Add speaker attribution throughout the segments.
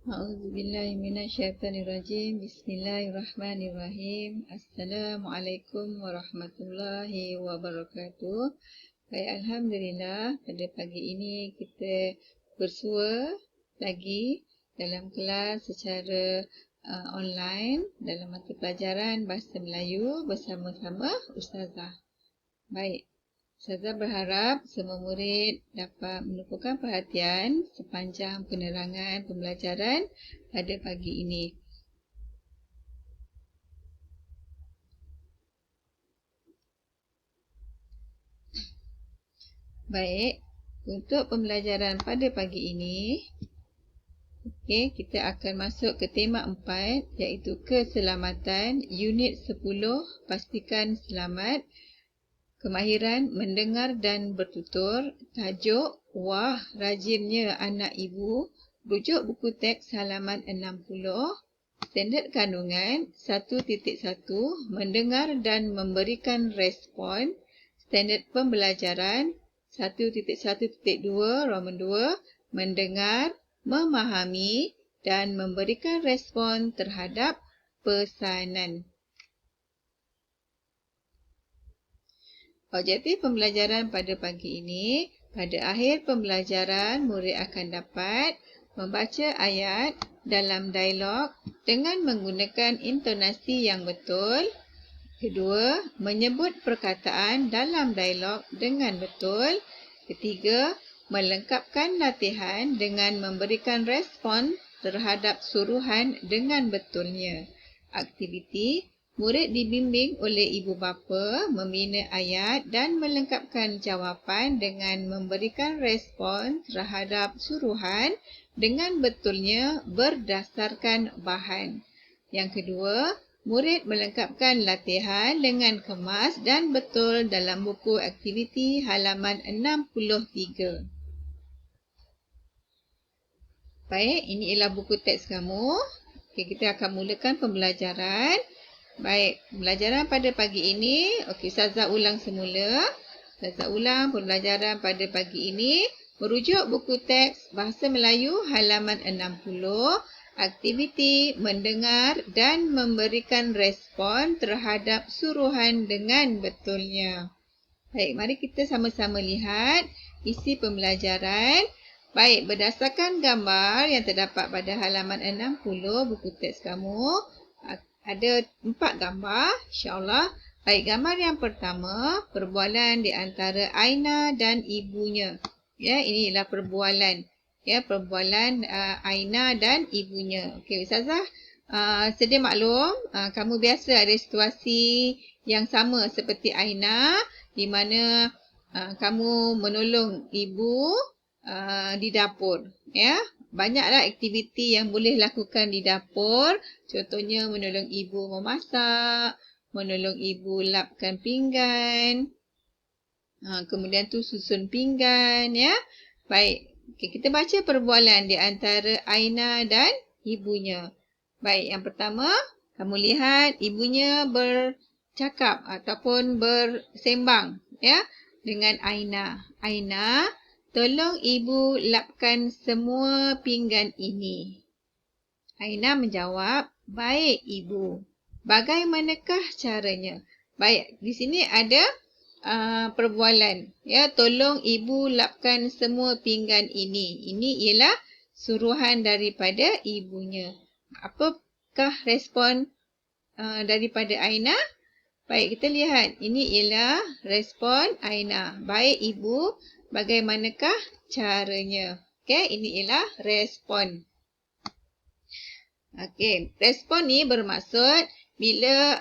Speaker 1: A'udzubillahi minasyaitonirrajim. Bismillahirrahmanirrahim. Assalamualaikum warahmatullahi wabarakatuh. Baik, alhamdulillah pada pagi ini kita bersua lagi dalam kelas secara online dalam mata pelajaran Bahasa Melayu bersama-sama Ustazah. Baik. Ustazah berharap semua murid dapat menumpukan perhatian sepanjang penerangan pembelajaran pada pagi ini. Baik, untuk pembelajaran pada pagi ini, kita akan masuk ke tema 4 iaitu keselamatan unit 10 pastikan selamat. Kemahiran mendengar dan bertutur. Tajuk, wah rajinnya anak ibu. Rujuk buku teks halaman 60. Standard kandungan 1.1 mendengar dan memberikan respon. Standard pembelajaran 1.1.2 Roman 2 mendengar, memahami dan memberikan respon terhadap pesanan. Objektif pembelajaran pada pagi ini, pada akhir pembelajaran, murid akan dapat membaca ayat dalam dialog dengan menggunakan intonasi yang betul. Kedua, menyebut perkataan dalam dialog dengan betul. Ketiga, melengkapkan latihan dengan memberikan respon terhadap suruhan dengan betulnya. Aktiviti, murid dibimbing oleh ibu bapa membina ayat dan melengkapkan jawapan dengan memberikan respon terhadap suruhan dengan betulnya berdasarkan bahan. Yang kedua, murid melengkapkan latihan dengan kemas dan betul dalam buku aktiviti halaman 63. Baik, ini ialah buku teks kamu. Kita akan mulakan pembelajaran. Baik, pembelajaran pada pagi ini. Ustazah ulang semula. Ustazah ulang pembelajaran pada pagi ini. Merujuk buku teks Bahasa Melayu halaman 60. Aktiviti mendengar dan memberikan respon terhadap suruhan dengan betulnya. Baik, mari kita sama-sama lihat isi pembelajaran. Baik, berdasarkan gambar yang terdapat pada halaman 60 buku teks kamu, ada 4 gambar, insyaAllah. Baik, gambar yang pertama, perbualan di antara Aina dan ibunya. Ya, ini ialah perbualan. Ya, perbualan Aina dan ibunya. Okey, Ustazah, sedia maklum, kamu biasa ada situasi yang sama seperti Aina, di mana kamu menolong ibu di dapur. Ya, banyaklah aktiviti yang boleh lakukan di dapur. Contohnya menolong ibu memasak, menolong ibu lapkan pinggan, kemudian tu susun pinggan, ya. Baik, kita baca perbualan di antara Aina dan ibunya. Baik, yang pertama, kamu lihat ibunya bercakap ataupun bersembang, ya, dengan Aina. Aina, tolong ibu lapkan semua pinggan ini. Aina menjawab, baik ibu. Bagaimanakah caranya? Baik, di sini ada perbualan. Ya, tolong ibu lapkan semua pinggan ini. Ini ialah suruhan daripada ibunya. Apakah respon daripada Aina? Baik, kita lihat. Ini ialah respon Aina. Baik ibu, bagaimanakah caranya? Okey, ini ialah respon. Okey, respon ni bermaksud bila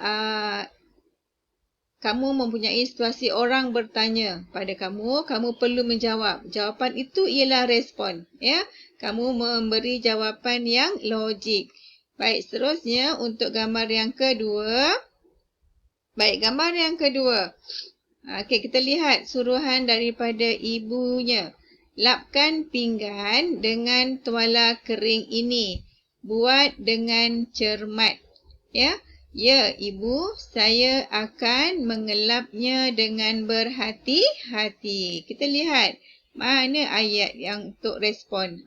Speaker 1: kamu mempunyai situasi orang bertanya pada kamu, kamu perlu menjawab. Jawapan itu ialah respon. Ya, kamu memberi jawapan yang logik. Baik, seterusnya untuk gambar yang kedua. Baik, gambar yang kedua. Okey, kita lihat suruhan daripada ibunya. Lapkan pinggan dengan tuala kering ini. Buat dengan cermat. Ya. Ya, ibu, saya akan mengelapnya dengan berhati-hati. Kita lihat mana ayat yang untuk respon.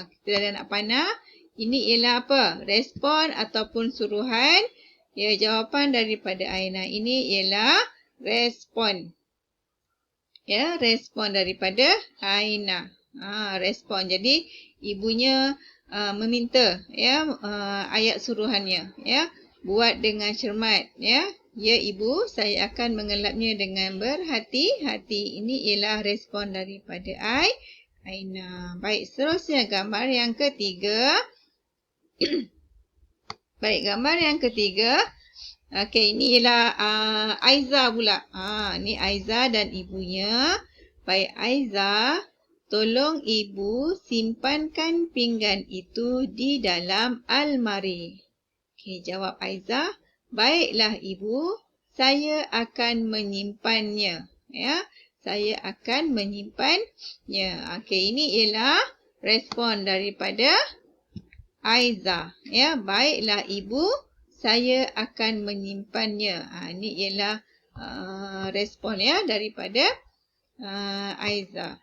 Speaker 1: Kita dah nak panah. Ini ialah apa? Respon ataupun suruhan. Ya, jawapan daripada Aina ini ialah respon. Ya, respon daripada Aina. Respon. Jadi, ibunya meminta ya ayat suruhannya. Ya, buat dengan cermat. Ya, ya ibu, saya akan mengelapnya dengan berhati-hati. Ini ialah respon daripada Aina. Baik, seterusnya gambar yang ketiga. Baik, gambar yang ketiga. Okey, ini ialah Aiza pula. Ni Aiza dan ibunya. Baik, Aiza, tolong ibu simpankan pinggan itu di dalam almari. Okey, jawab Aiza. Baiklah ibu, saya akan menyimpannya. Ya, saya akan menyimpannya. Okey, ini ialah respon daripada Aiza. Ya, baiklah ibu, saya akan menyimpannya. Ini ialah respon ya daripada Aiza.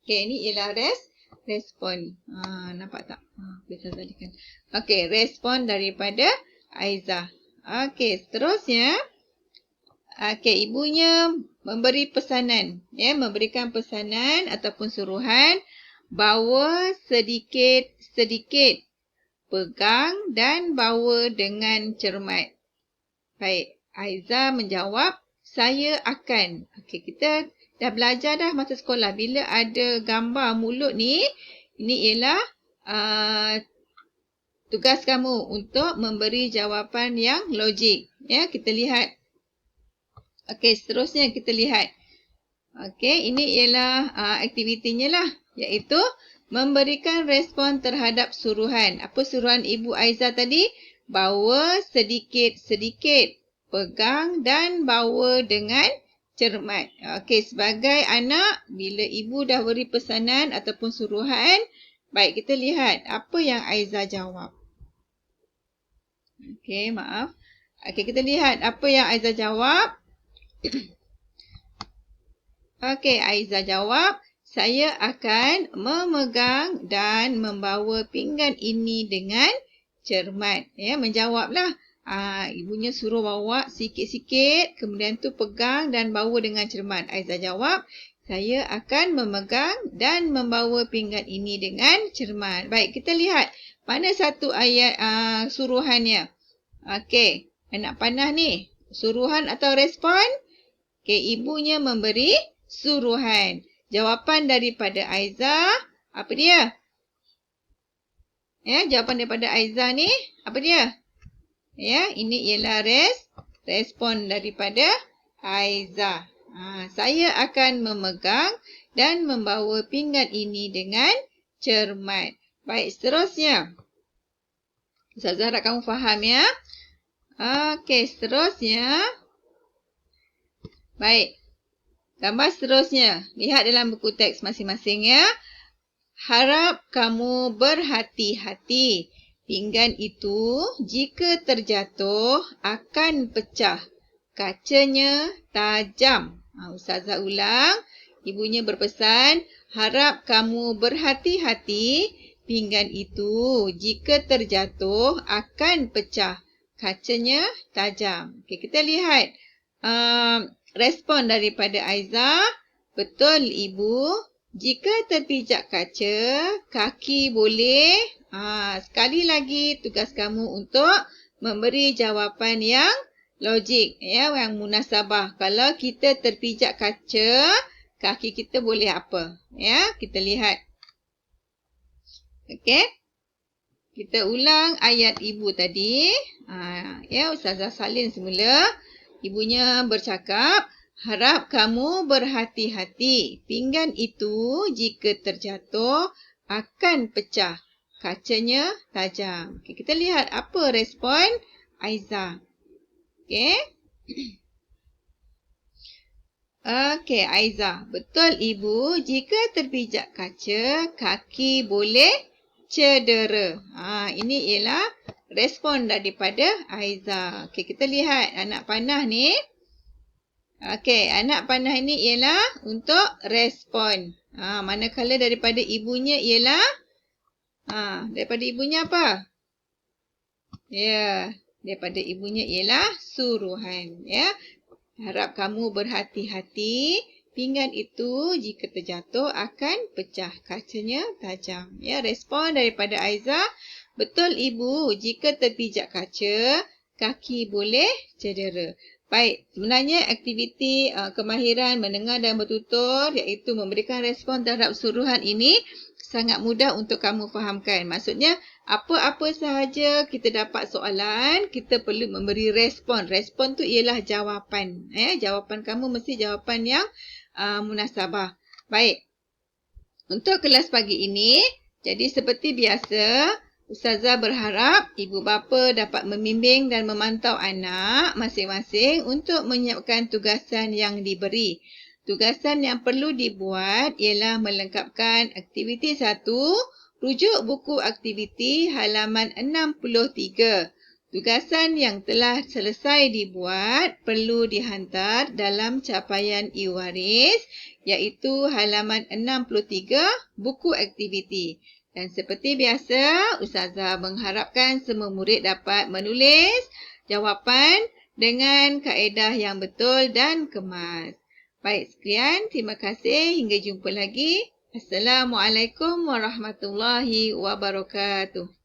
Speaker 1: Okey, ini ialah respon. Nampak tak? Bisa tadikan. Okey, respon daripada Aiza. Okey, seterusnya. Okey, ibunya memberi pesanan. Ya, memberikan pesanan ataupun suruhan. Bawa sedikit-sedikit. Pegang dan bawa dengan cermat. Baik, Aiza menjawab, saya akan. Okey, kita dah belajar dah masa sekolah. Bila ada gambar mulut ni, ini ialah tugas kamu untuk memberi jawapan yang logik. Ya, kita lihat. Okey, seterusnya kita lihat. Okey, ini ialah aktivitinya lah. Iaitu memberikan respon terhadap suruhan. Apa suruhan Ibu Aiza tadi? Bawa sedikit-sedikit. Pegang dan bawa dengan cermat. Okey, sebagai anak, bila ibu dah beri pesanan ataupun suruhan, baik, kita lihat apa yang Aiza jawab. Okey, maaf. Okey, kita lihat apa yang Aiza jawab. Okey, Aiza jawab, saya akan memegang dan membawa pinggan ini dengan cermat. Ya, menjawablah. Ibunya suruh bawa sikit-sikit, kemudian tu pegang dan bawa dengan cermat. Aiza jawab, saya akan memegang dan membawa pinggan ini dengan cermat. Baik, kita lihat mana satu ayat suruhannya. Okey, anak panah ni, suruhan atau respon? Okey, ibunya memberi suruhan. Jawapan daripada Aiza, apa dia? Ya, jawapan daripada Aiza ni, apa dia? Ya, ini ialah respon daripada Aiza. Saya akan memegang dan membawa pinggan ini dengan cermat. Baik, seterusnya. Ustazah harap kamu faham ya. Okey, seterusnya. Baik. Gambar seterusnya. Lihat dalam buku teks masing-masing ya. Harap kamu berhati-hati. Pinggan itu jika terjatuh akan pecah. Kacanya tajam. Ustazah ulang. Ibunya berpesan, harap kamu berhati-hati. Pinggan itu jika terjatuh akan pecah. Kacanya tajam. Okey, kita lihat respon daripada Aiza. Betul ibu. Jika terpijak kaca, kaki boleh. Sekali lagi tugas kamu untuk memberi jawapan yang logik, ya, yang munasabah. Kalau kita terpijak kaca, kaki kita boleh apa? Ya, kita lihat. Okey. Kita ulang ayat ibu tadi. Ya, Ustazah salin semula. Ibunya bercakap, harap kamu berhati-hati. Pinggan itu jika terjatuh akan pecah. Kacanya tajam. Okey, kita lihat apa respon Aiza. Okey. Okey, Aiza. Betul ibu, jika terpijak kaca, kaki boleh cedera. Ini ialah respon daripada Aiza. Okey, kita lihat anak panah ni. Okey, anak panah ini ialah untuk respon. Manakala daripada ibunya ialah Daripada ibunya apa? Ya, daripada ibunya ialah suruhan. Ya, harap kamu berhati-hati. Pinggan itu jika terjatuh akan pecah, kacanya tajam. Ya, respon daripada Aiza. Betul ibu, jika terpijak kaca, kaki boleh cedera. Baik, sebenarnya aktiviti kemahiran mendengar dan bertutur iaitu memberikan respon terhadap suruhan ini sangat mudah untuk kamu fahamkan. Maksudnya, apa-apa sahaja kita dapat soalan, kita perlu memberi respon. Respon tu ialah jawapan. Jawapan kamu mesti jawapan yang munasabah. Baik. Untuk kelas pagi ini, jadi seperti biasa, Ustazah berharap ibu bapa dapat membimbing dan memantau anak masing-masing untuk menyiapkan tugasan yang diberi. Tugasan yang perlu dibuat ialah melengkapkan aktiviti 1, rujuk buku aktiviti halaman 63. Tugasan yang telah selesai dibuat perlu dihantar dalam capaian e-waris iaitu halaman 63 buku aktiviti. Dan seperti biasa, Ustazah mengharapkan semua murid dapat menulis jawapan dengan kaedah yang betul dan kemas. Baik, sekian. Terima kasih. Hingga jumpa lagi. Assalamualaikum warahmatullahi wabarakatuh.